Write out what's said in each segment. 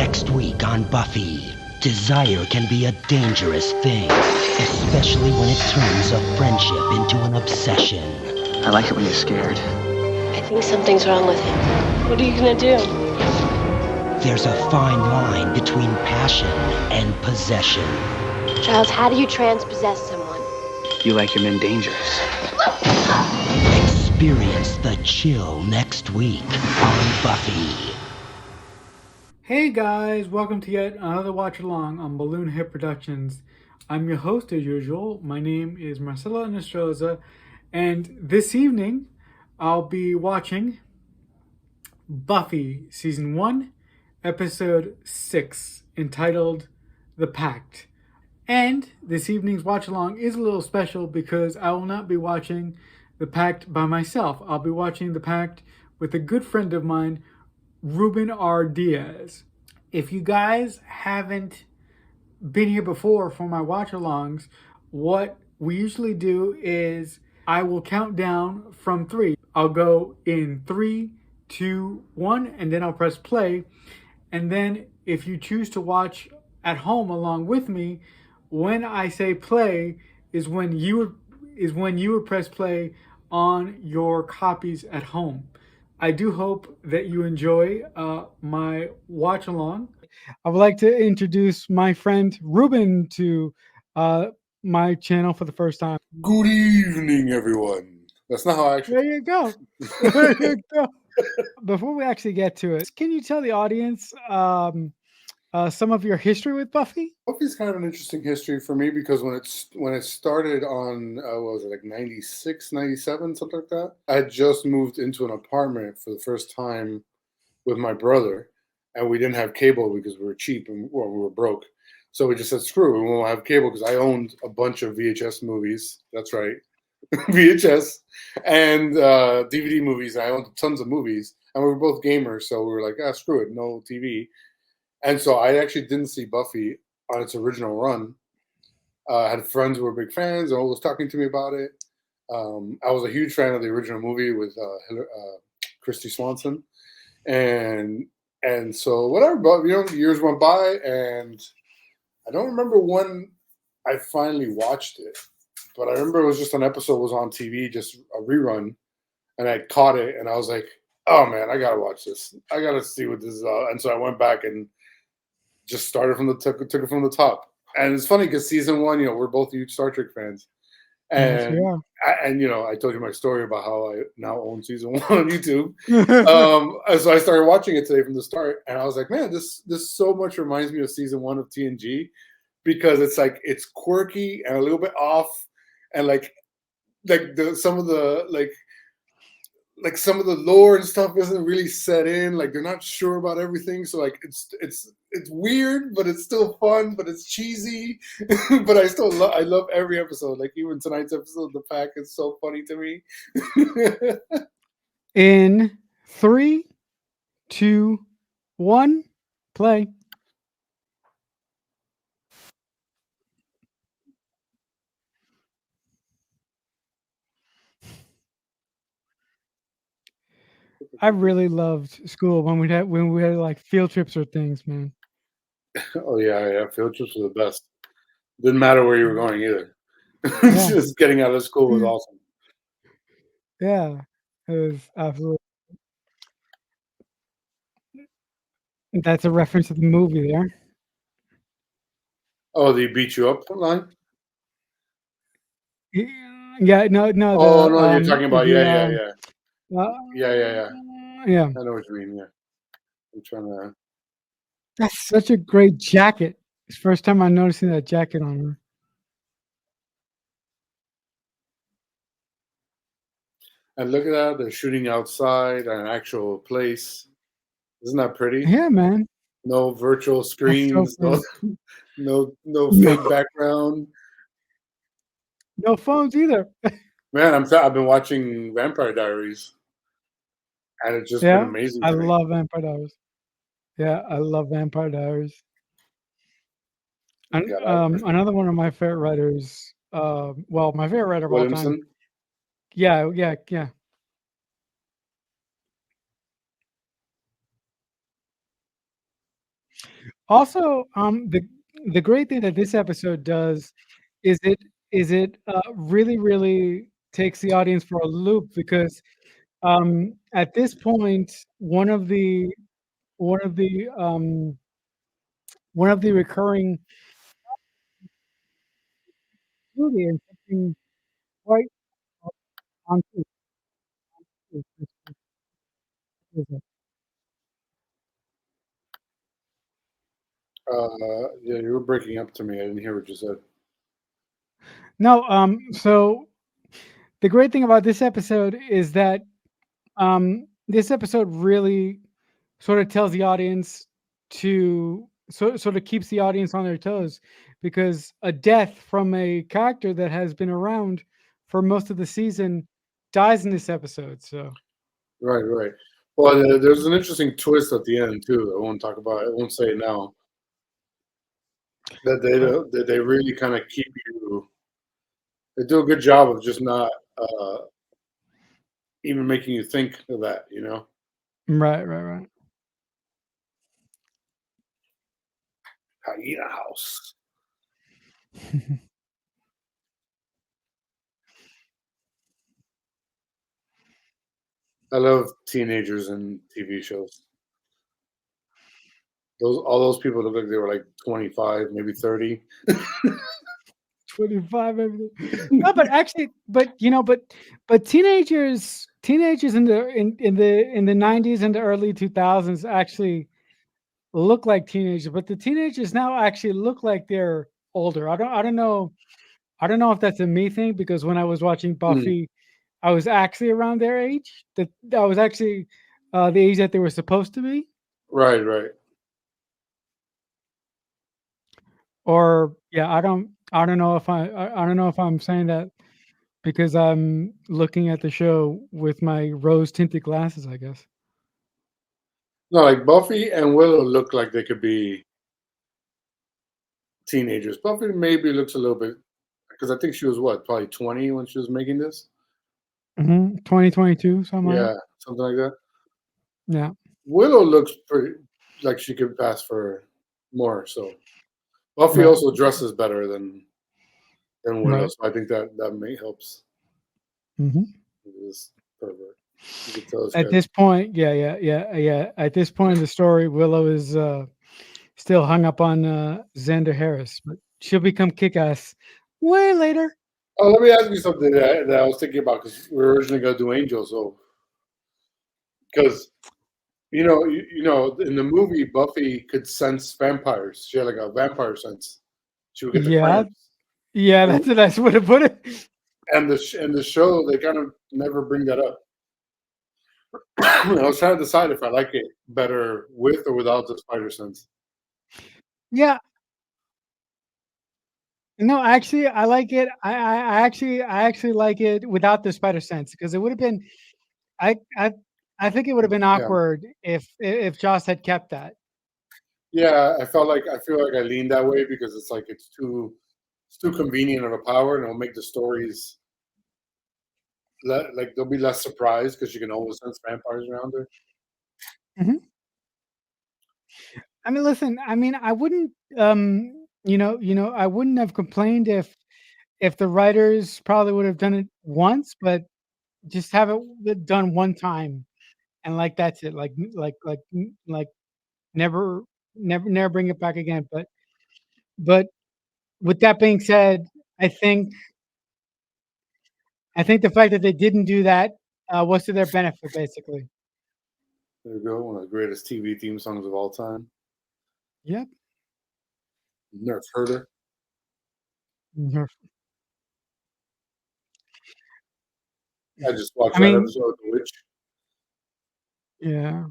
Next week on Buffy, desire can be a dangerous thing, especially when it turns a friendship into an obsession. I like it when you're scared. I think something's wrong with him. What are you gonna do? There's a fine line between passion and possession. Charles, how do you transpossess someone? You like your men dangerous. Experience the chill next week on Buffy. Hey guys, welcome to yet another watch along on Balloon Hit Productions. I'm your host as usual. My name is Marcelo Nostroza, and this evening I'll be watching Buffy Season 1, Episode 6, entitled The Pact. And this evening's watch along is a little special because I will not be watching The Pact by myself. I'll be watching The Pact with a good friend of mine, Ruben R. Diaz. If you guys haven't been here before for my watch-alongs, what we usually do is I will count down from 3. I'll go in 3, 2, 1, and then I'll press play. And then if you choose to watch at home along with me, when I say play is when you would press play on your copies at home. I do hope that you enjoy my watch along. I would like to introduce my friend Ruben to my channel for the first time. Good evening, everyone. That's not how I actually. There you go. There you go. Before we actually get to it, can you tell the audience some of your history with Buffy? Buffy's kind of an interesting history for me because when it started on what was it, like 96, 97, something like that. I had just moved into an apartment for the first time with my brother, and we didn't have cable because we were cheap and we were broke. So we just said, screw it, we won't have cable, because I owned a bunch of VHS movies. That's right. VHS and DVD movies. I owned tons of movies, and we were both gamers, so we were like, screw it, no TV. And so I actually didn't see Buffy on its original run. I had friends who were big fans and always talking to me about it. I was a huge fan of the original movie with Christy Swanson, and so whatever. But years went by, and I don't remember when I finally watched it. But I remember it was just an episode was on TV, just a rerun, and I caught it, and I was like, "Oh man, I gotta watch this. I gotta see what this is." And so I went back and just started from took it from the top. And it's funny because season 1, we're both huge Star Trek fans, and yes, I told you my story about how I now own season 1 on YouTube. So I started watching it today from the start, and I was like, man, this so much reminds me of season 1 of TNG, because it's quirky and a little bit off. And some of the some of the lore and stuff isn't really set in. Like, they're not sure about everything. So it's weird, but it's still fun, but it's cheesy. But I love every episode. Like, even tonight's episode, The Pack, is so funny to me. In 3, 2, 1, play. I really loved school when we had like field trips or things, man. Oh yeah, field trips were the best. Didn't matter where you were going either. Yeah. Just getting out of school was awesome. Yeah, it was absolutely. That's a reference to the movie there. Oh, they beat you up line? Yeah, no. Oh, no, you're talking about yeah. Yeah. I know what you mean. Yeah, I'm trying to. That's such a great jacket. It's the first time I'm noticing that jacket on her. And look at that, they're shooting outside at an actual place. Isn't that pretty? Yeah, man. No virtual screens, so no fake background. No phones either. Man, I've been watching Vampire Diaries, and it's just been amazing. I love Vampire Diaries. Yeah, I love Vampire Diaries. And, another one of my favorite writers. My favorite writer of all time. Yeah. Also, the great thing that this episode does is it really really takes the audience for a loop because at this point one of the um, one of the recurring beauty and something quite on Yeah, you were breaking up to me. I didn't hear what you said. no so the great thing about this episode is that this episode really sort of tells the audience to sort of keeps the audience on their toes because a death from a character that has been around for most of the season dies in this episode. So Right, right. Well, there's an interesting twist at the end too. I won't talk about it. I won't say it now. That they uh, that they really kind of keep you. They do a good job of just not even making you think of that. You know, right. hyena house. I love teenagers and TV shows. Those all those people look like they were like 25, maybe 30. 25 everything. No, but actually, but teenagers in the 90s and the early 2000s actually look like teenagers, but the teenagers now actually look like they're older. I don't know if that's a me thing because when I was watching Mm, Buffy, I was actually around their age. That I was actually the age that they were supposed to be. right, right. Or yeah, I don't know if I don't know if I'm saying that because I'm looking at the show with my rose tinted glasses, I guess. No, like Buffy and Willow look like they could be teenagers. Buffy maybe looks a little bit because I think she was what, probably 20 when she was making this. 2022, something like that. Yeah, something like that. Yeah, Willow looks pretty like she could pass for more. So Buffy right, also dresses better than Willow, right. so I think that may helps hmm this pervert. You could tell this At guy. this point, yeah. At this point in the story, Willow is still hung up on Xander Harris, but she'll become kick-ass way later. Oh, let me ask you something that I was thinking about because we were originally gonna do Angel. So because in the movie Buffy could sense vampires. She had like a vampire sense. She would get the Yeah, cramps. yeah, that's a nice way to put it. And the show they kind of never bring that up. I was trying to decide if I like it better with or without the spider sense. Yeah, no, actually, I like it. I actually like it without the spider sense because it would have been. I, I, I think it would have been Yeah, awkward if Joss had kept that. yeah. I feel like I lean that way because it's like it's too convenient of a power, and it'll make the stories like they'll be less surprised because you can always sense vampires around her. Mhm. I mean, listen. I mean, I wouldn't. I wouldn't have complained if the writers probably would have done it once, but just have it done one time, and like that's it. Like never, never bring it back again. But with that being said, I think I think the fact that they didn't do that was to their benefit, basically. There you go, one of the greatest TV theme songs of all time. Yep. Never heard her. Mhm. I just watched I that mean, episode of The Witch. yeah.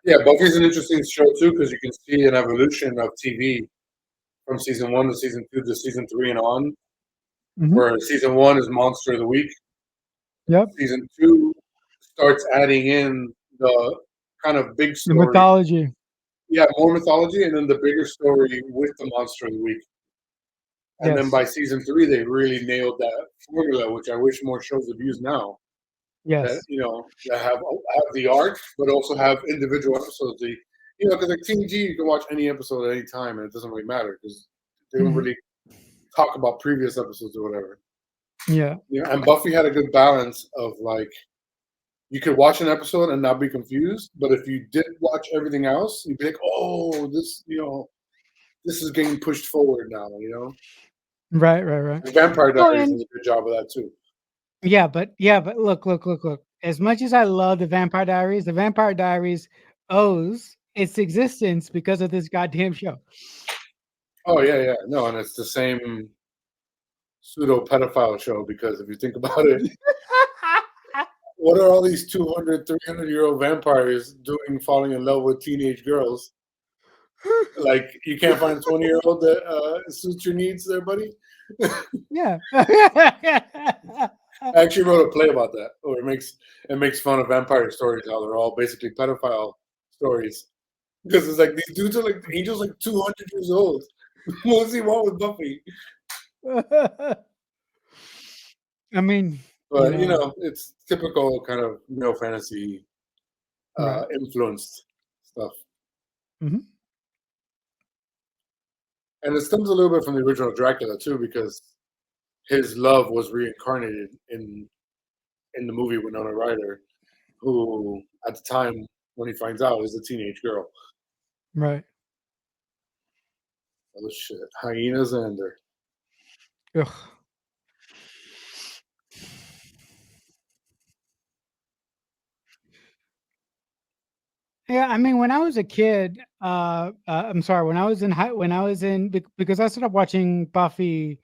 Yeah, Buffy's an interesting show too because you can see an evolution of TV from season one to season two to season three and on. Mhm. Where season one is Monster of the Week, Yep. season two starts adding in the kind of big The story. mythology. Yeah, more mythology, and then the bigger story with the Monster of the Week. And then Yes. by season three, they really nailed that formula, which I wish more shows would use now. that Yes. that have the arc, but also have individual episodes. Because like TNG, you can watch any episode at any time, and it doesn't really matter because they don't Mhm. really talk about previous episodes or whatever. Yeah. And Buffy had a good balance of like you could watch an episode and not be confused, but if you did watch everything else, you'd be like, oh, this is getting pushed forward now. Right. Right. Right. And Vampire Oh, Diaries and does a good job of that too. yeah, but look. As much as I love the Vampire Diaries owes its existence because of this goddamn show. Oh yeah, no, and it's the same pseudo pedophile show because if you think about it, what are all these 200, 300-year-old vampires doing falling in love with teenage girls? Like, you can't find a 20-year-old that suits your needs there, buddy? Yeah. I actually wrote a play about that, where it makes fun of vampire stories, how they're all basically pedophile stories. Because it's like these dudes are like angels, like 200 years old. What does he want with Buffy? I mean, But it's typical kind of neo fantasy right. influenced stuff, Mhm. and it stems a little bit from the original Dracula too, because his love was reincarnated in the movie Winona Ryder, who at the time when he finds out is a teenage girl. Right. Oh shit, hyenas Xander. Ugh. Yeah, I mean, when I was a kid, I'm sorry, when I was in, because I started watching Buffy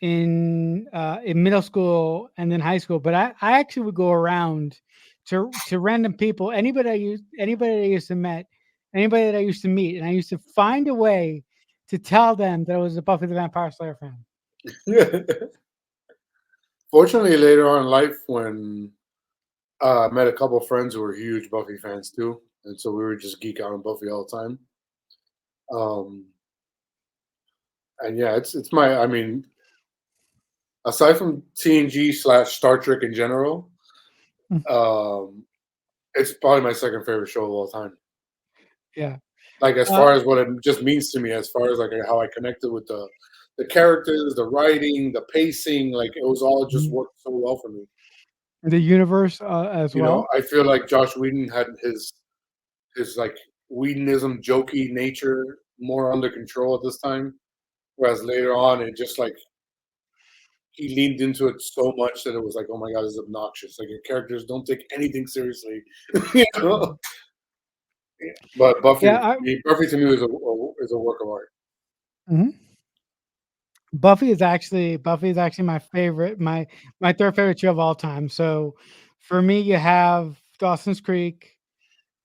in middle school and then high school, but I actually would go around to random people, anybody that I used to met, anybody that I used to meet, and I used to find a way to tell them that I was a Buffy the Vampire Slayer fan. Fortunately, later on in life, when I met a couple of friends who were huge Buffy fans too, and so we would just geek out on Buffy all the time. Um, and yeah, it's my. I mean, aside from TNG / Star Trek in general, Mm. um, it's probably my second favorite show of all time. Yeah. Like as Uh, far as what it just means to me, as far as like how I connected with the characters, the writing, the pacing, like it was all just mhm. worked so well for me. The universe as well. I feel like Josh Whedon had his like Whedonism jokey nature more under control at this time, whereas later on it just like he leaned into it so much that it was like, oh my god, this is obnoxious. Like your characters don't take anything seriously, you know. But Yeah. I, Buffy to me is a work of art. mhm. Buffy is actually my favorite, my third favorite show of all time. So for me, you have Dawson's Creek,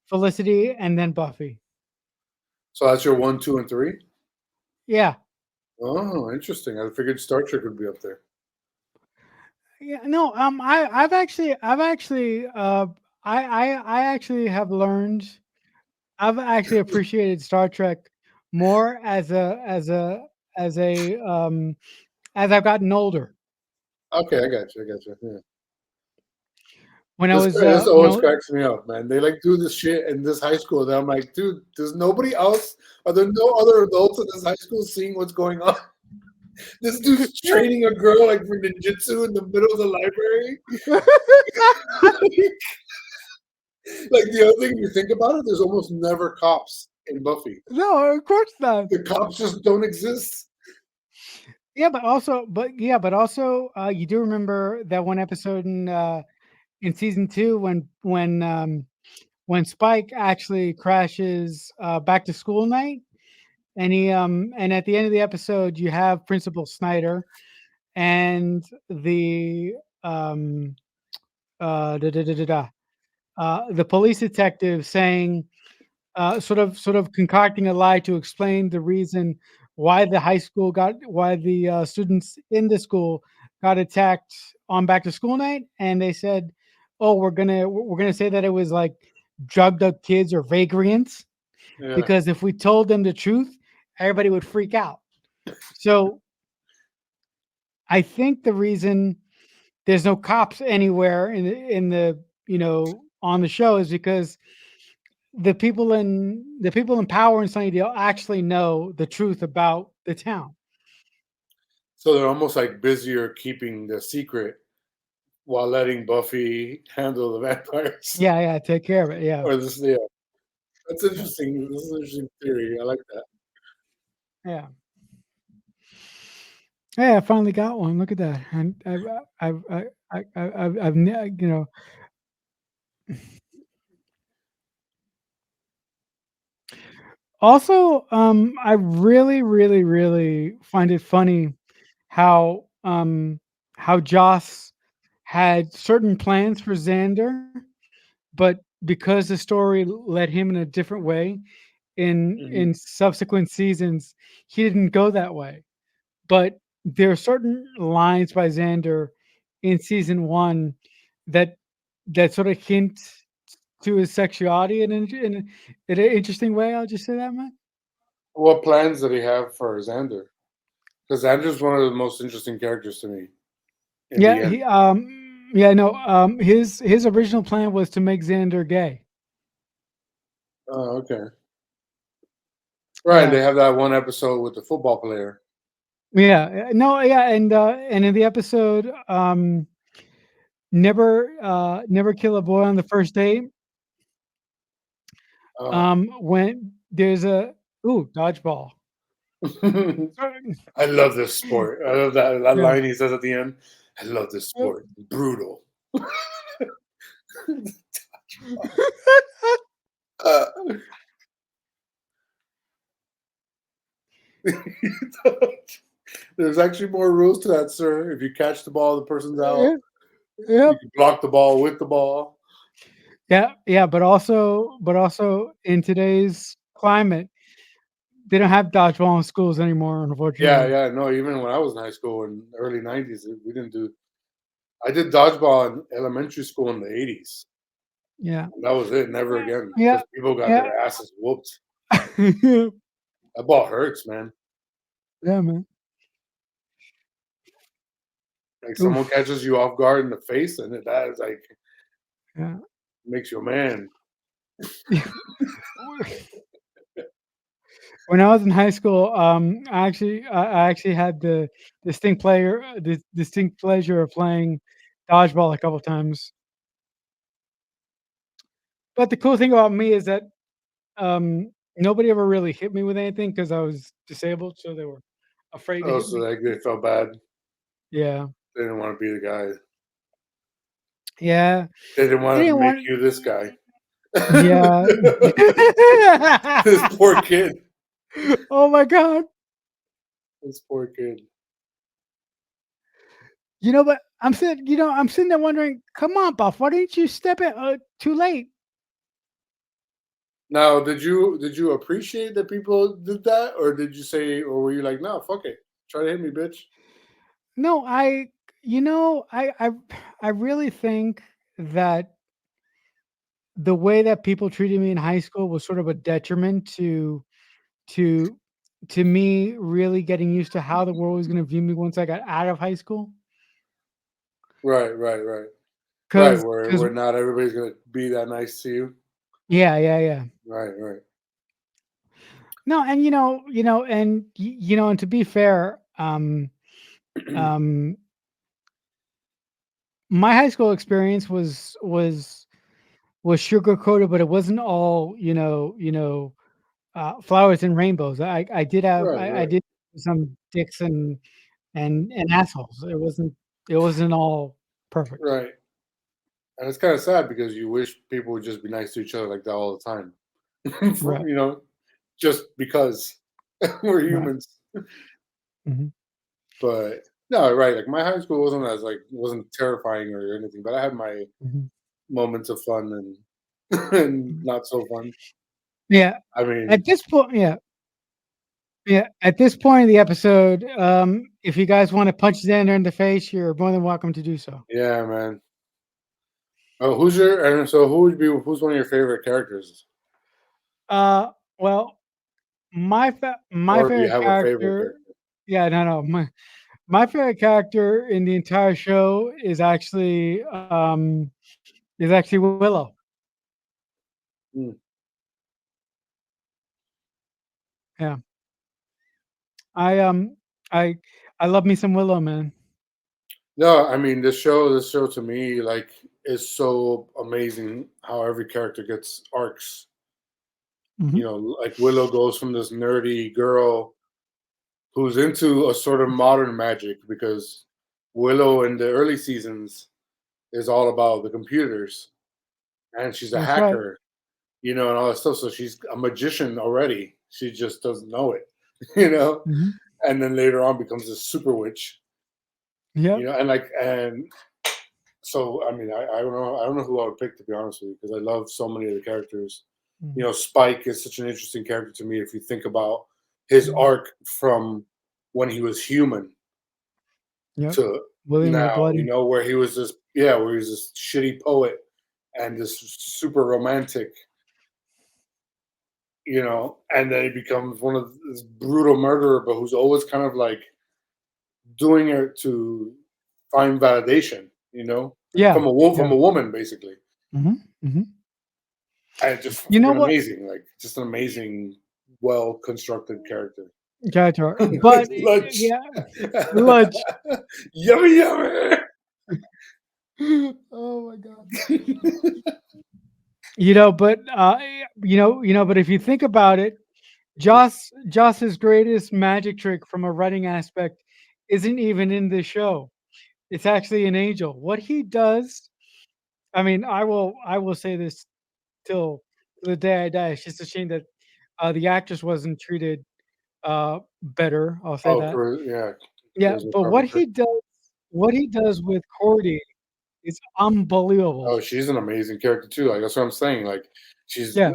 Felicity, and then Buffy. So that's your 1, 2, and 3. Yeah. Oh, interesting. I figured Star Trek would be up there. Yeah, no, I actually have learned, I've actually appreciated Star Trek more as I've gotten older. Okay, I got you. I got you. Yeah. When I This was this when I always was, cracks me up, man. They like do this shit in this high school. That I'm like, dude, there's nobody else. Are there no other adults in this high school seeing what's going on? This dude's training a girl like for ninjutsu in the middle of the library. Like the other thing, you think about it, there's almost never cops in Buffy. no, of course not. The cops just don't exist. Yeah, but also, you do remember that one episode in season two when Spike actually crashes back to school night, and at the end of the episode you have Principal Snyder and um da, da, da, da, da, the police detective saying, sort of concocting a lie to explain the reason why the students in the school got attacked on back to school night, and they said, "Oh, we're gonna say that it was like drugged up kids or vagrants Yeah. because if we told them the truth, everybody would freak out." So I think the reason there's no cops anywhere in the on the show is because the people in power in Sunnydale actually know the truth about the town. So they're almost like busier keeping the secret while letting Buffy handle the vampires. Yeah, yeah, take care of it. Yeah, Or this, yeah, that's yeah, interesting. This is an interesting theory. I like that. yeah. Hey, I finally got one. Look at that. And I've also, I really, really, really find it funny how how Joss had certain plans for Xander, but because the story led him in a different way Mhm. in subsequent seasons, he didn't go that way. But there are certain lines by Xander in season one that sort of hint to his sexuality in an interesting way. I'll just say that much. What plans did he have for Xander? Because Xander's one of the most interesting characters to me in the Yeah, end. no, his original plan was to make Xander gay. Oh, okay. Right, and Yeah. they have that one episode with the football player. Yeah, no, yeah, and in the episode, never kill a boy on the first date. Uh, When there's a dodgeball. I love this sport. I love that Yeah. line he says at the end. I love this Yep. sport. Brutal. Uh, There's actually more rules to that, sir. If you catch the ball, the person's out. Yeah, You yep. can block the ball with the ball. Yeah, yeah, but also in today's climate, they don't have dodgeball in schools anymore, Yeah, unfortunately. yeah. No, even when I was in high school in the early '90s, we didn't do. I did dodgeball in elementary school in the '80s. Yeah. And that was it. Never again Yeah, because people got yeah. their asses whooped. Yeah, That ball hurts, man. yeah, man. Like someone Oof. catches you off guard in the face, and that is like Yeah. makes you a man. When I was in high school, I actually had the distinct pleasure of playing dodgeball a couple times. But the cool thing about me is that nobody ever really hit me with anything because I was disabled, so they were afraid to Oh, hit so me. like they felt bad. Yeah, They didn't want to be the guy. yeah. They didn't They want to didn't make want. you this guy. Yeah. This poor kid. Oh my god. This poor kid. But I'm sitting there wondering, come on, Buff, why didn't you step it too late? Now, did you appreciate that people did that, or did you say, or were you like, no, fuck it, try to hit me, bitch? No, I really think that the way that people treated me in high school was sort of a detriment to to me really getting used to how the world was going to view me once I got out of high school. Right, right, right, right. Cause, Where cause, not everybody's gonna be that nice to you. yeah, yeah, yeah. Right, right. No, and and to be fair, um, my high school experience was sugar coated, but it wasn't all flowers and rainbows. I did have Right, I right, did some dicks and assholes. It wasn't all perfect. right. And it's kind of sad because you wish people would just be nice to each other like that all the time. Right, Just because we're right. humans. Mhm, But no, right. Like my high school wasn't terrifying or anything, but I had my mhm, moments of fun and and mhm. not so fun. Yeah, I mean, at this point, yeah, yeah. At this point in the episode, if you guys want to punch Xander in the face, you're more than welcome to do so. yeah, man. Oh, who's one of your favorite characters? Well, my Or do you favorite have a favorite character, character? yeah, no, no, My favorite character in the entire show is actually Willow. Mm. Yeah. I I I love me some Willow, man. No, I mean this show to me like is so amazing how every character gets arcs. Hmm. Like Willow goes from this nerdy girl who's into a sort of modern magic because Willow in the early seasons is all about the computers and she's a That's right. hacker, and all that stuff. So she's a magician already. She just doesn't know it, you know. Hmm. And then later on becomes a super witch, Yep. and so I mean I don't know who I would pick to be honest with you because I love so many of the characters. Mhm. Spike is such an interesting character to me if you think about his arc from when he was human Yep. to William the now, Bloody. where he was where he was this shitty poet and this super romantic, and then he becomes one of this brutal murderer, but who's always kind of like doing it to find validation, Yeah. from from Yeah. a woman, basically. Hmm. Hmm. And just You know fucking what? amazing, like just an amazing, well constructed character. Character, but Lunch, yeah, lunch. yummy, yummy. Oh my god. But but if you think about it, Joss's greatest magic trick from a writing aspect isn't even in the show. It's actually an angel. What he does, I mean, I will say this till the day I die. It's just a shame that the actress wasn't treated better. I'll say Oh, that. yeah, Yeah, Charisma but Carpenter. what he does with Cordy is unbelievable. Oh, she's an amazing character too. Like that's what I'm saying. Like she's, Yeah,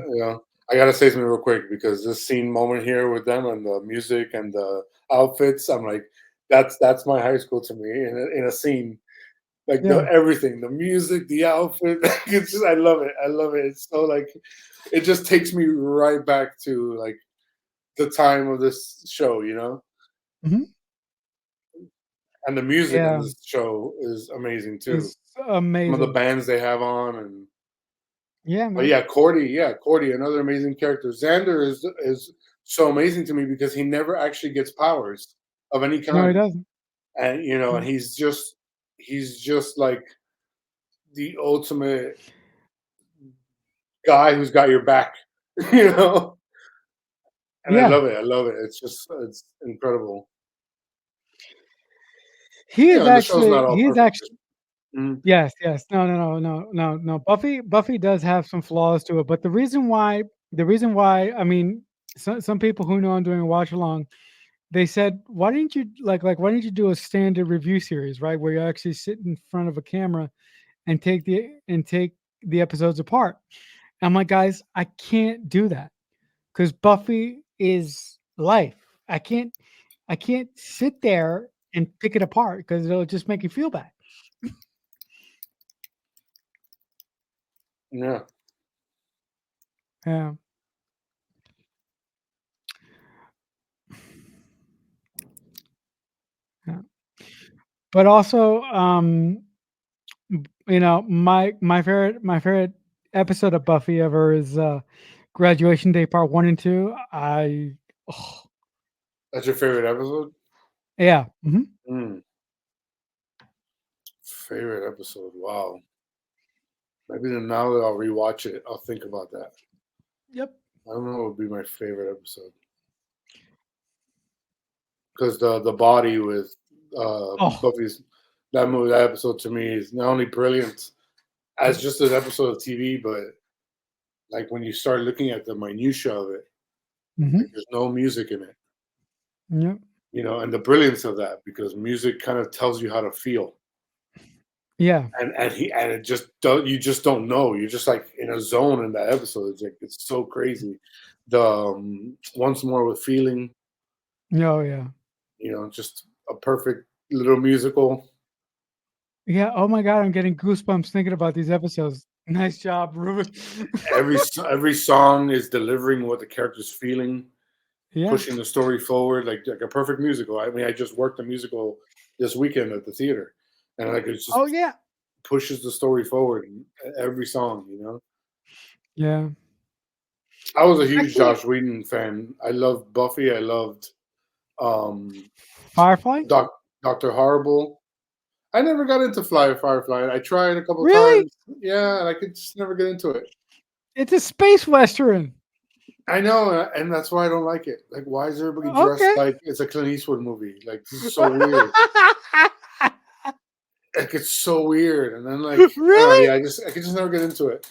I gotta say something real quick because this scene moment here with them and the music and the outfits, I'm like, that's my high school to me in a scene. Like the yeah. everything, the music, the outfit. It's just I love it. I love it. It's so like it just takes me right back to like the time of this show. Mhm. And the music in Yeah, this show is amazing too. it's Some of the amazing. bands they have on and Yeah, but man. yeah, Cordy, another amazing character. Xander is so amazing to me because he never actually gets powers of any No, he kind. doesn't. And and No. he's just like the ultimate guy who's got your back, you know? And I Yeah, love it. I love it. It's incredible. And the show's not all he is perfect. actually Mhm. yes, yes. No, no, no, no, no, no. Buffy does have some flaws to it, but the reason why I mean, some people who know I'm doing a watch along, they said, "Why didn't you why didn't you do a standard review series, right, where you actually sit in front of a camera and take the episodes apart?" I'm like, "Guys, I can't do that because Buffy is life. I can't I can't sit there and pick it apart because it'll just make you feel bad." Yeah. Yeah. Yeah. But also, my favorite episode of Buffy ever is Graduation Day Part 1 and 2. Oh, That's your favorite episode? yeah. Mhm. Mm, favorite episode. Wow. Maybe then now that I'll rewatch it, I'll think about that. Yep. I don't know what would be my favorite episode. Because the body with Oh, Buffy's that episode to me is not only brilliant as just an episode of TV, but like when you start looking at the minutia of it, like mhm. there's no music in it, Yep. and the brilliance of that because music kind of tells you how to feel, Yeah. and it just don't you just don't know. You're just like in a zone in that episode. It's like it's so crazy. The once more with feeling, Oh, yeah. just a perfect little musical. Yeah. Oh my God, I'm getting goosebumps thinking about these episodes. Nice job, Ruben. Every song is delivering what the character's feeling, Yeah. pushing the story forward, like a perfect musical. I mean, I just worked a musical this weekend at the theater, and like it Oh just yeah, pushes the story forward in every song. yeah. I was a huge Actually, Josh Whedon fan. I loved Buffy. I loved um, Firefly. Doc, Doctor Horrible. I never got into Firefly. I tried a couple Really? times. Yeah, and I could just never get into it. It's a space western. I know, and that's why I don't like it. Like, why is everybody dressed Okay. like it's a Clint Eastwood movie? Like, this is so weird. Like, it's so weird. And then, like, Really? yeah, I could just never get into it.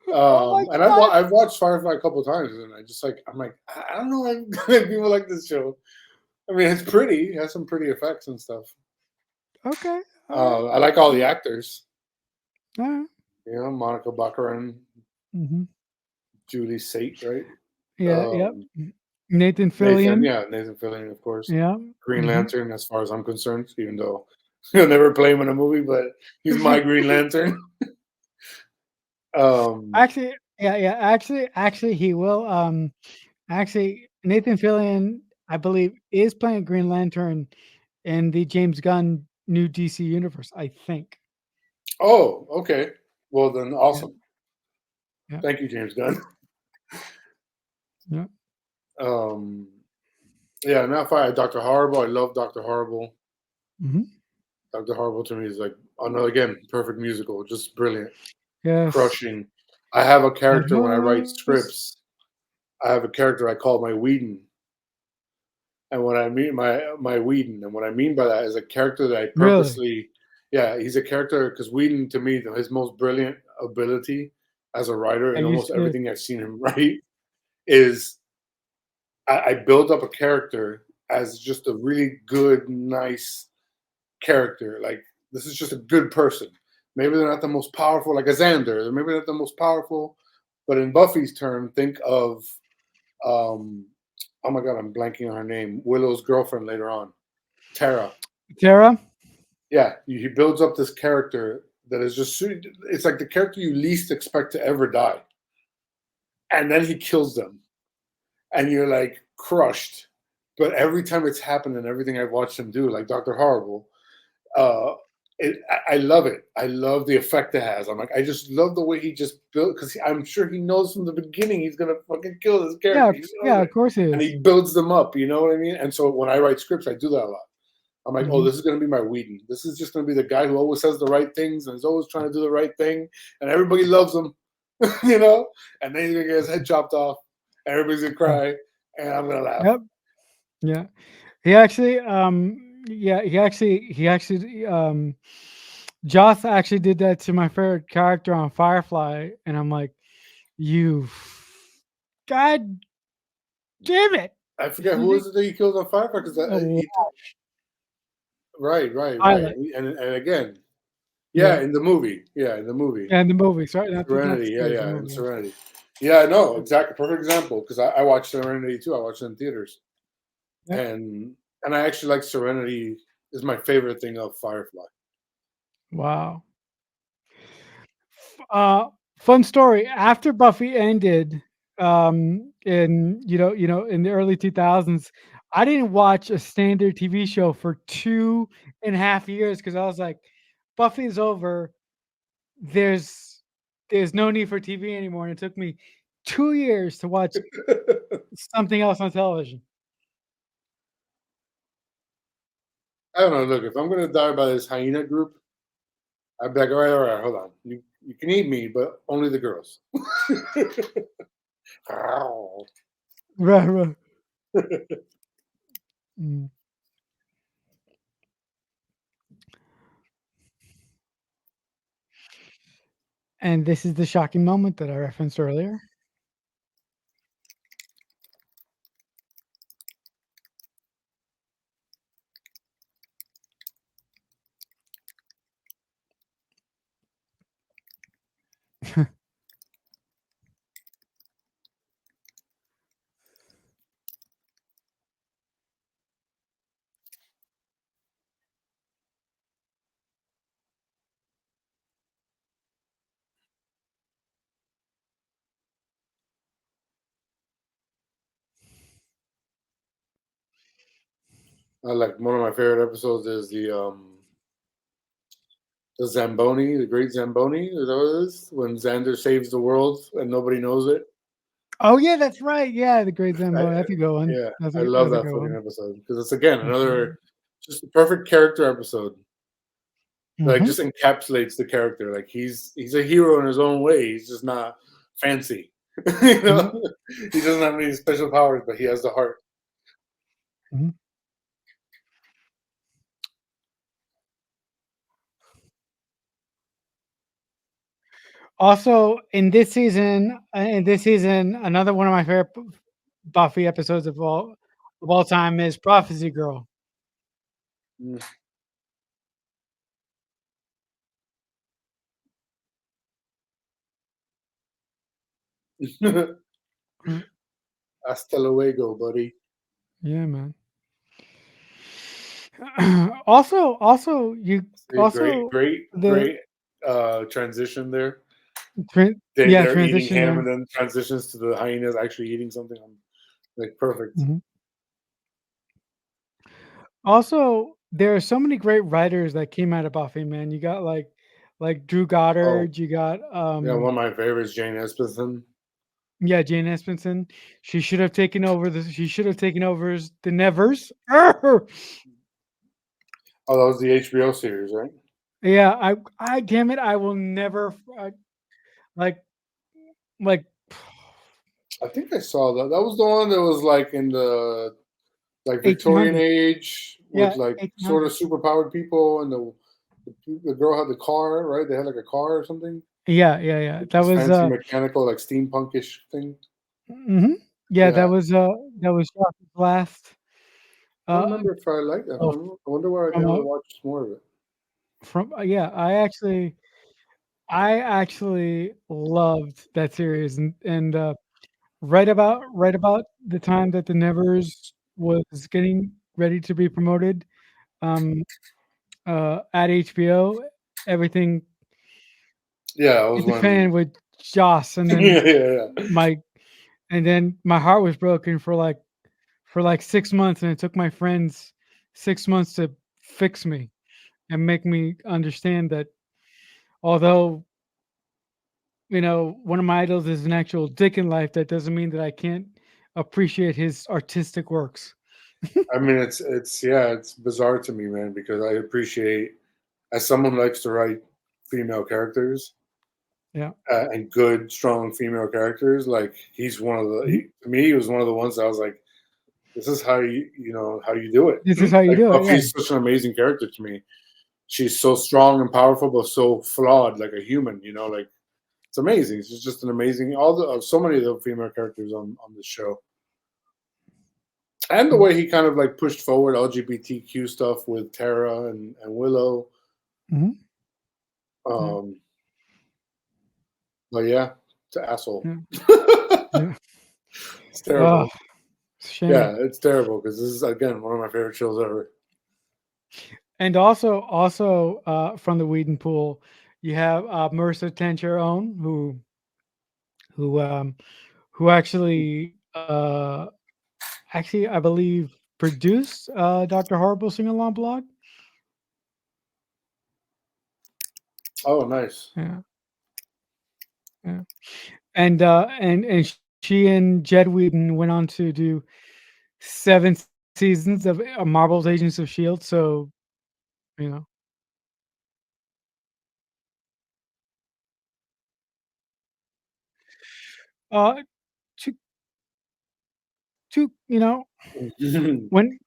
Oh my And god. I've watched Firefly a couple times, and I'm like, I don't know why people like this show. I mean, it's pretty. It has some pretty effects and stuff. Okay. All right. I like all the actors. All right. Monica Baccarin, Mm-hmm. Julie Sate, right? Yeah. Yep. Um, Nathan Nathan, Fillion. yeah, Nathan Fillion, of course. Yeah. Green Mm-hmm. Lantern, as far as I'm concerned, even though he'll never play him in a movie, but he's my Green Lantern. Um, Actually, yeah, yeah. Actually, he will. Actually, Nathan Fillion, I believe, is playing Green Lantern in the James Gunn new DC universe. I think. oh, okay. Well, then, Yeah. awesome. Yeah. Thank you, James Gunn. Yeah. Um, yeah, now Dr. Horrible. I love Dr. Horrible. Mm-hmm. Dr. Horrible to me is like another again perfect musical, just brilliant, Yes. crushing. I have a I character when I write was scripts. I have a character I call my Whedon, and what I mean my Whedon, and what I mean by that is a character that I really. purposely, yeah, he's a character because Whedon to me his most brilliant ability as a writer I in used almost to. everything I've seen him write is I build up a character as just a really good, nice character. Like this is just a good person. Maybe they're not the most powerful, like a Xander. Maybe they're not the most powerful, but in Buffy's term, think of um, oh my god, I'm blanking on her name. Willow's girlfriend later on, Tara. Tara. Yeah, he builds up this character that is just it's like the character you least expect to ever die, and then he kills them, and you're like crushed. But every time it's happened, and everything I've watched him do, like Doctor Horrible, uh, I love it. I love the effect it has. I'm like, I just love the way he just built because I'm sure he knows from the beginning he's gonna fucking kill this Yeah. character. He knows Yeah. it, Of course he and is. he builds them up. You know what I mean? And so when I write scripts, I do that a lot. I'm like, oh, Mm-hmm. this is gonna be my Whedon. This is just gonna be the guy who always says the right things and is always trying to do the right thing, and everybody loves him, And then he's gonna get his head chopped off, and everybody's gonna cry, and I'm gonna laugh. Yep. Yeah. He actually. Yeah. He actually. Joth actually did that to my favorite character on Firefly, and I'm like, you. God damn it. I forget who is it that he kills on Firefly because Oh, right, Pilot. and again, yeah, Yeah. in the movie, yeah, in the movie, And the movies, right? Not the Serenity, yeah, series, the yeah, in movie. Serenity, yeah, no, exactly, perfect example because I watched Serenity too. I watched it in theaters, Yeah. and I actually like Serenity is my favorite thing of Firefly. Wow. Uh, Fun story. After Buffy ended, in in the early 2000s, I didn't watch a standard TV show for 2.5 years because I was like, Buffy's over. There's there's no need for TV anymore. And it took me 2 years to watch something else on television. I don't know. Look, if I'm gonna die by this hyena group, I'd be like, all right, hold on. You can eat me, but only the girls. Ow. Right, right. Mm. And this is the shocking moment that I referenced earlier. Like one of my favorite episodes is the Zamboni, the Great Zamboni. Is that what it is? When Xander saves the world and nobody knows it. Oh yeah, that's right. Yeah, the Great I, Zambo. That's a good one. yeah, That's I a love that's a that good fucking one. episode because it's again That's a good another one. just a perfect character episode. Like Mhm. just encapsulates the character. Like he's a hero in his own way. He's just not fancy. you Mhm. know, he doesn't have any special powers, but he has the heart. Mhm. Also, in this season, another one of my favorite Buffy episodes of all time is Prophecy Girl. Mm. Mm, Hasta luego, buddy. yeah, man. Also, you See, great, also great, the great transition there. yeah, They're eating transition ham there. and then transitions to the hyenas actually eating something. Like perfect. Mhm. Also, there are so many great writers that came out of Buffy, man. You got like Drew Oh, Goddard. You got yeah, one of my favorites, Jane Espenson. yeah, Jane Espenson. She should have taken over the. She should have taken over the Nevers. Arr! Oh, that was the HBO series, right? Yeah, I damn it, I will never like like I think I saw that. That was the one that was like in the like Victorian 1800. age with Yeah, like sort of 1800. superpowered people, and the girl had the car, right? They had like a car or something. Yeah, yeah, yeah. Like That this was fancy mechanical, like steampunkish thing. mhm. Yeah, Yeah, that was Josh's last I don't uh remember if I liked that. I oh, don't know. I wonder why I from never a watched more of it. yeah, I actually loved that series and right about the time that the Nevers was getting ready to be promoted um at HBO, everything Yeah, I was hit the when. fan with Joss, and then Yeah, yeah, yeah. my my heart was broken for like 6 months, and it took my friends 6 months to fix me and make me understand that although one of my idols is an actual dick in life, that doesn't mean that I can't appreciate his artistic works. I mean, it's yeah, it's bizarre to me, man, because I appreciate as someone who likes to write female characters Yeah. and good, strong female characters. Like he's one of the Mhm. to me, he was one of the ones that I was like, this is how how you do it. This is how you Like do it. Yeah. Buffy's such an amazing character to me. She's so strong and powerful, but so flawed, like a human. Like it's amazing. She's just an amazing. All the so many of the female characters on the show, and the Mhm. way he kind of like pushed forward LGBTQ stuff with Tara and Willow. Mhm. Yeah. Um, but yeah, it's an asshole. Yeah. It's Yeah. Oh, terrible. it's a shame. Yeah, it's terrible because this is again one of my favorite shows ever. And also, from the Whedon pool, you have Marissa Tancheron, who um, who actually I believe produced Dr. Horrible sing along blog. Oh, nice. Yeah, yeah. And she and Jed Whedon went on to do 7 seasons of Marvel's Agents of Shield. So you know, uh, to when when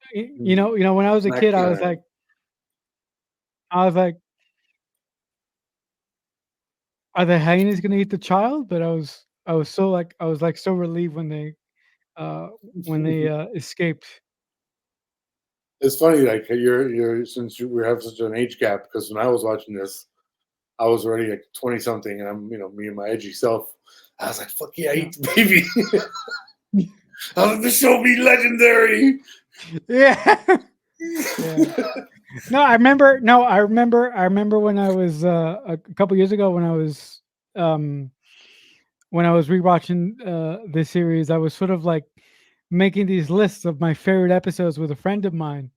I was a kid, Smack. I was like, are the hyenas gonna eat the child? But I was like so relieved uh when they escaped. It's funny, like you're since we have such an age gap. Because when I was watching this, I was already like 20 something, and I'm me and my edgy self. I was like, "Fuck yeah, Yeah. eat the baby!" I was like, "The show be legendary." Yeah. Yeah. No, I remember. No, I remember. I remember when I was a couple years ago um when I was rewatching this series. I was sort of like making these lists of my favorite episodes with a friend of mine,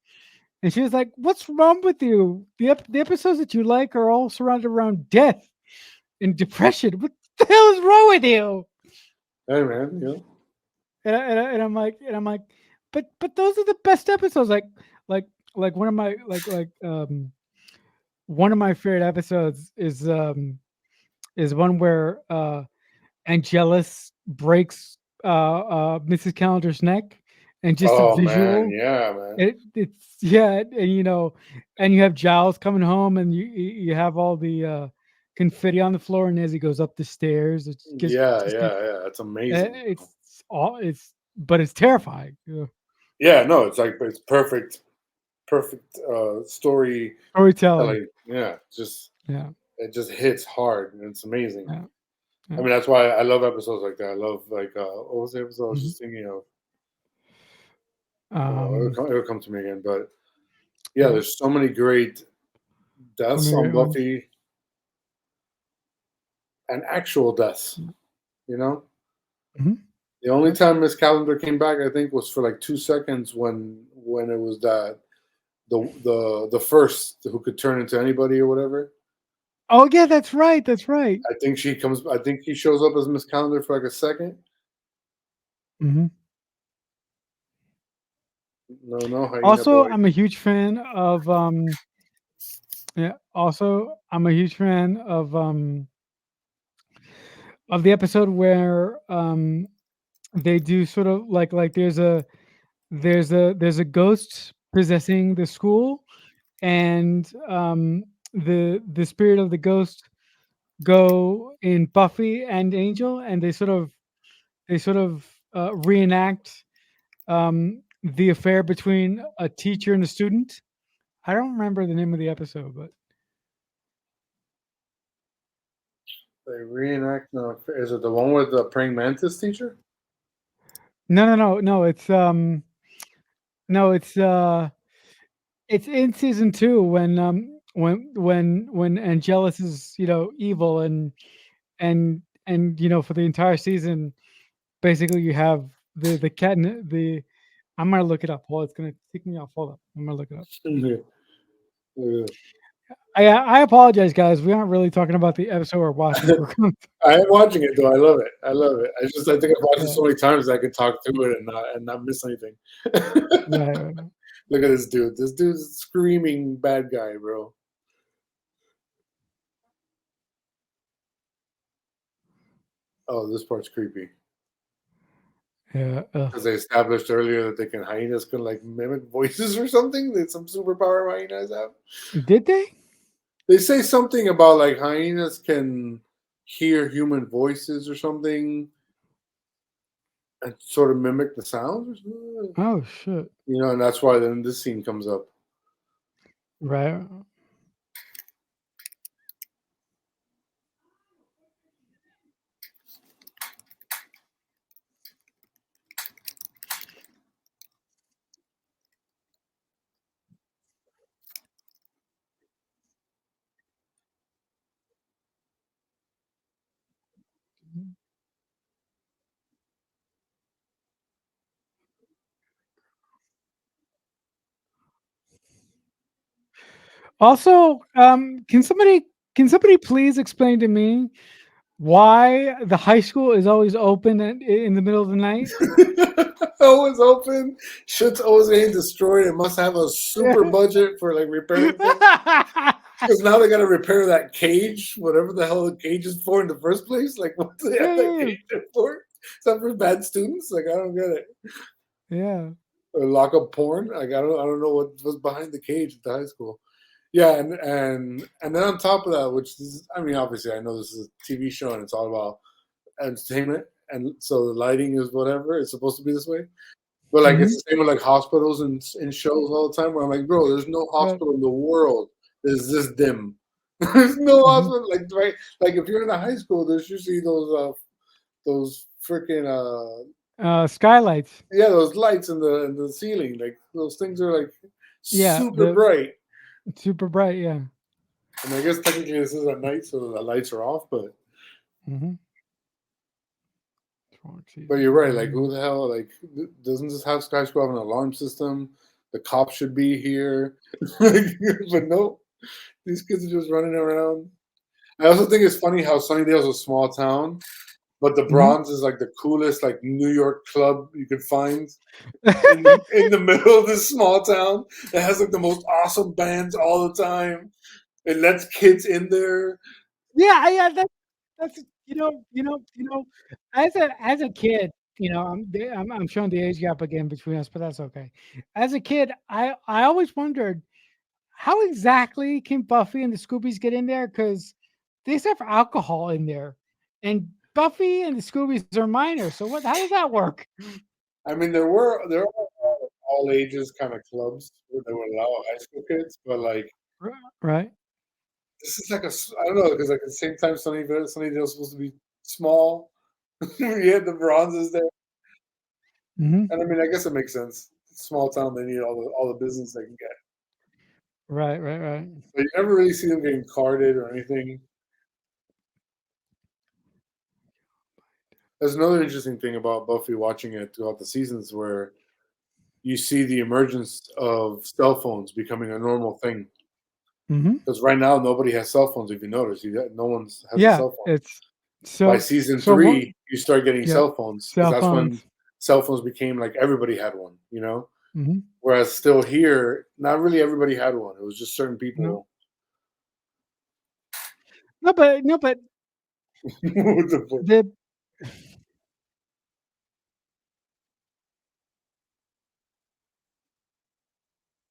And she was like, "What's wrong with you? The episodes that you like are all surrounded around death and depression. What the hell is wrong with you?" Hey man, you know. And I'm like, but those are the best episodes. Like like one of my one of my favorite episodes is one where Angelus breaks Mrs. Calendar's neck, and just a Oh man, visual. yeah, man. It's yeah, and you know, and you have Giles coming home, and you have all the confetti on the floor, and as he goes up the stairs, it Yeah, just yeah, yeah. That's amazing. it's all but it's terrifying. Yeah. Yeah, no, it's like it's perfect storytelling. Storytelling. Yeah, just Yeah, it just hits hard and it's amazing. yeah, I yeah. mean, that's why I love episodes like that. I love like what was the episode I was Mhm. just thinking of? Um, It'll come to me again. But yeah, yeah. there's so many great So deaths many on great ones. Buffy and actual deaths. Mm. You know, Mhm. the only Yeah. time Miss Calendar came back, I think, was for like 2 seconds when it was that the first who could turn into anybody or whatever. Oh yeah, that's right. That's right. I think she comes. I think he shows up as Miss Calendar for like a second. Mhm. No, no, hyena Also, boy. I'm a huge fan of yeah. Also, I'm a huge fan of the episode where they do sort of like there's a ghost possessing the school, and the spirit of the ghost go in Buffy and Angel, and they sort of reenact the affair between a teacher and a student. I don't remember the name of the episode, but They reenact. No, is it the one with the praying mantis teacher? no, no, it's in season two when when Angelus is evil, and for the entire season basically you have the cat and the I'm gonna look it up. Hold, it's gonna take me off. Hold up, I'm gonna look it up. Yeah. Yeah. I apologize, guys. We aren't really talking about the episode we're watching. We're going I am watching it though. I love it. I love it. I think I've watched it yeah, so many times that I can talk through it and not miss anything. right. Look at this dude. This dude's a screaming bad guy, bro. Oh, this part's creepy. Yeah. Because they established earlier that hyenas can like mimic voices or something. That some superpower hyenas have. Did they? They say something about like hyenas can hear human voices or something and sort of mimic the sounds or something. Oh shit. And that's why then this scene comes up. Right. Also, can somebody please explain to me why the high school is always open in the middle of the night? Always open. Shit's always getting destroyed. It must have a super budget for like repairing things. Because now they got to repair that cage, whatever the hell the cage is for in the first place. Like, what do they have that Yeah, cage there for? Is that for bad students? Like, I don't get it. yeah. Or lock up porn? Like, I don't know what was behind the cage at the high school. Yeah, and then on top of that, which is, I mean, obviously, I know this is a TV show and it's all about entertainment, and so the lighting is whatever. It's supposed to be this way. But like it's Mhm. the same with like hospitals and in shows all the time where I'm like, bro, there's no Right. hospital in the world that is this dim. There's no Mhm. hospital like right like if you're in a high school, there's usually those freaking Skylights. yeah, those lights in the ceiling. Like those things are like Yeah, super the bright. super bright. Yeah. And I guess technically this is at night, so the lights are off, Mm-hmm. but you're right, like who the hell like doesn't this high school have an alarm system? the cops should be here. But no, these kids are just running around. I also think it's funny how Sunnydale's a small town, but the Mhm. Bronx is like the coolest like New York club you could find in the middle of this small town. It has like the most awesome bands all the time. It lets kids in there. Yeah, that's as a kid, I'm showing the age gap again between us, but that's okay. As a kid, I always wondered how exactly can Buffy and the Scoobies get in there because they serve alcohol in there, and Buffy and the Scoobies are minors. So what? How does that work? I mean, there are all ages kind of clubs where they would allow high school kids, but like Right. this is like I don't know because like at the same time Sunnydale's supposed to be small. You had the Bronzes there, Hmm. and I mean I guess it makes sense. Small town, they need all the business they can get. Right. Right. Right. But you never really see them getting carded or anything. There's another interesting thing about Buffy watching it throughout the seasons where you see the emergence of cell phones becoming a normal thing. Hmm. Because right now nobody has cell phones. If you notice, no one has a Yeah. cell phone. It's By so season so one. three, you start getting Yeah. cell phones because Cell that's when phones. cell phones became like everybody had one. Hmm. Whereas still here, not really everybody had one. It was just certain No. people. No, but What the fuck? the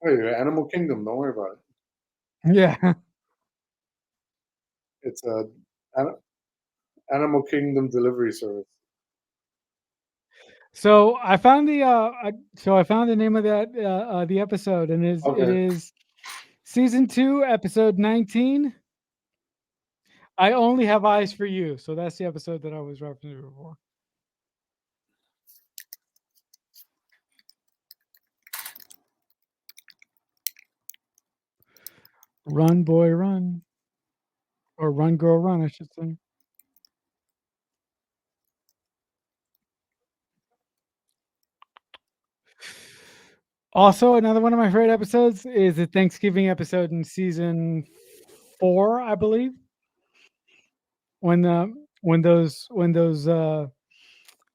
Wait, Animal Kingdom. Don't worry about it. yeah. It's a An- Animal Kingdom delivery service. So I found the name of the episode, and it Okay. is season 2, episode 19. I only have eyes for you. So that's the episode that I was referencing before. Run, boy, run, or run, girl, run, I should say. Also, another one of my favorite episodes is the Thanksgiving episode in season 4, I believe, when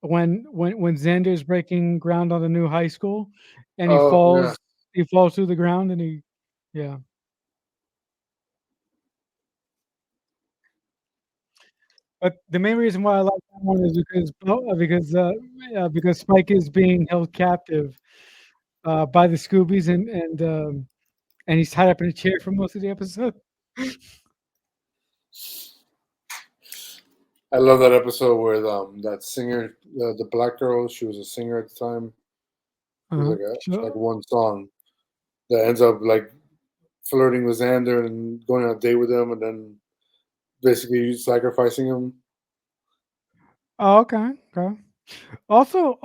Xander's breaking ground on the new high school, and Oh yeah. he falls through the ground, and yeah. But the main reason why I like that one is because Spike is being held captive by the Scoobies, and he's tied up in a chair for most of the episode. I love that episode where that singer, the black girl, she was a singer at the time. It was like Sure. one song that ends up like flirting with Xander and going on a date with him, and then basically sacrificing him. Oh, okay. Okay. Also,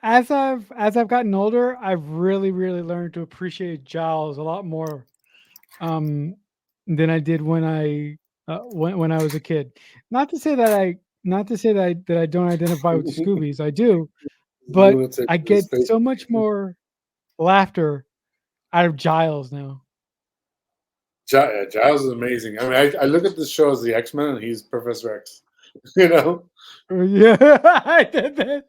as I've gotten older, I've really learned to appreciate Giles a lot more um, than I did when I was a kid. Not to say that I don't identify with the Scoobies. I do, but Lunatic I with his get face. so much more laughter out of Giles now. Giles is amazing. I mean, I look at the show as the X Men, and he's Professor X. You know, Yeah, I did that.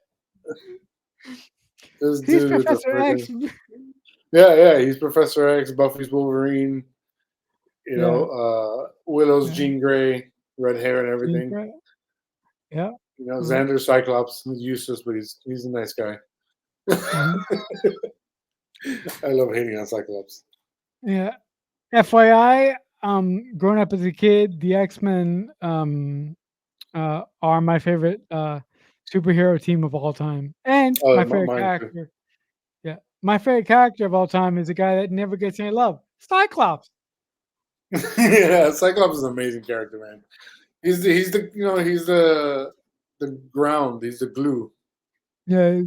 this He's dude with the Professor freaking X. yeah. He's Professor X. Buffy's Wolverine. Yeah, Willow's yeah. Jean Grey, red hair and Jean everything. Grey. Yeah. Mhm, Xander Cyclops, he's useless, but he's a nice guy. mhm. I love hating on Cyclops. Yeah. FYI, growing up as a kid, the X-Men are my favorite superhero team of all time, and Oh, my yeah, favorite mine too. character. Yeah, my favorite character of all time is a guy that never gets any love, Cyclops. Yeah, Cyclops is an amazing character, man. He's the ground. He's the glue. Yeah,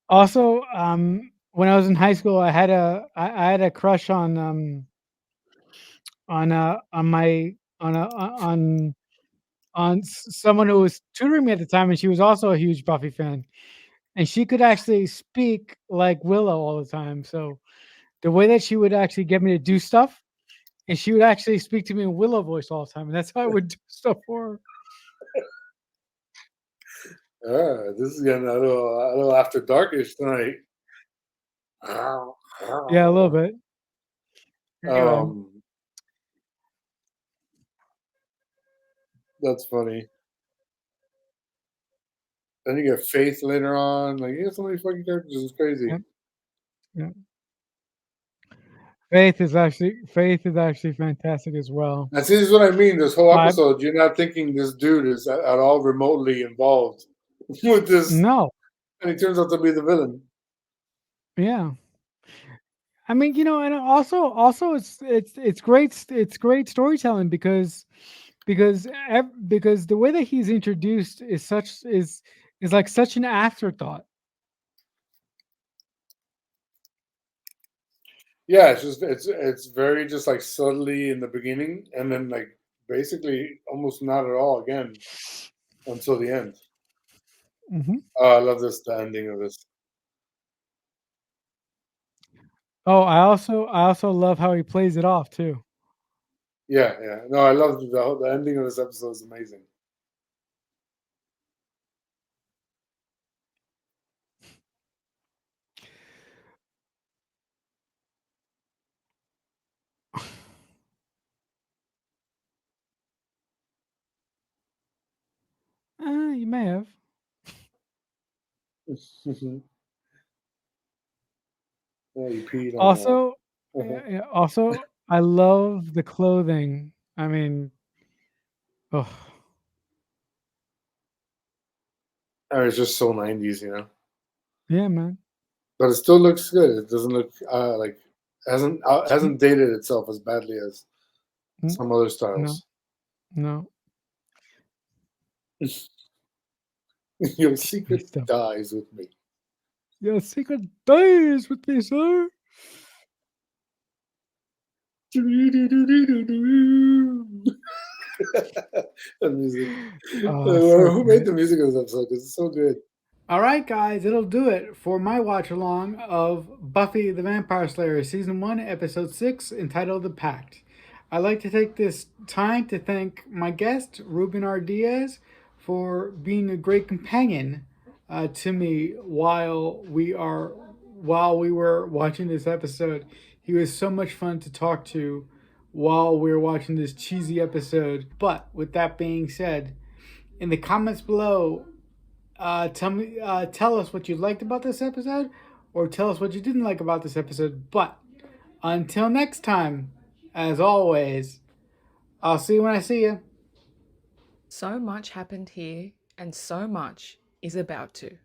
Also, when I was in high school, I had a crush on my someone who was tutoring me at the time, and she was also a huge Buffy fan, and she could actually speak like Willow all the time. So the way that she would actually get me to do stuff, and she would actually speak to me in Willow voice all the time, and that's how I would do stuff for her. This is getting a little after darkish tonight. Yeah, a little bit. Anyway, Um, that's funny. Then you get Faith later on. Like, you get so many fucking characters. It's crazy. yeah, yeah. Faith is actually fantastic as well. And see, this is what I mean. This whole I episode, you're not thinking this dude is at all remotely involved with this, No, and he turns out to be the villain. yeah. I mean, and also it's great storytelling because the way that he's introduced is like such an afterthought. Yeah, it's very just like subtly in the beginning, and then like basically almost not at all again until the end. Hmm. Oh, I love the ending of this. Oh, I also love how he plays it off too. Yeah, yeah. No, I love the ending of this episode is amazing. You may have. Yeah, you peed on the. Also, also, I love the clothing. I mean, oh It's just so 90s, you know. yeah, man. But it still looks good. It doesn't look like Cheap? hasn't dated itself as badly as N- some other No, styles. no, Your cheapy secret stuff. dies with me. Your secret dies with me, sir. The music. Oh, so Who made great. the music of this episode? Because it's so good. All right, guys, it'll do it for my watch along of Buffy the Vampire Slayer, Season 1, Episode 6, entitled The Pact. I'd like to take this time to thank my guest, Ruben R. Diaz, for being a great companion to me while we were watching this episode. He was so much fun to talk to while we were watching this cheesy episode. But with that being said, in the comments below, tell us what you liked about this episode, or tell us what you didn't like about this episode. But until next time, as always, I'll see you when I see you. So much happened here, and so much is about to.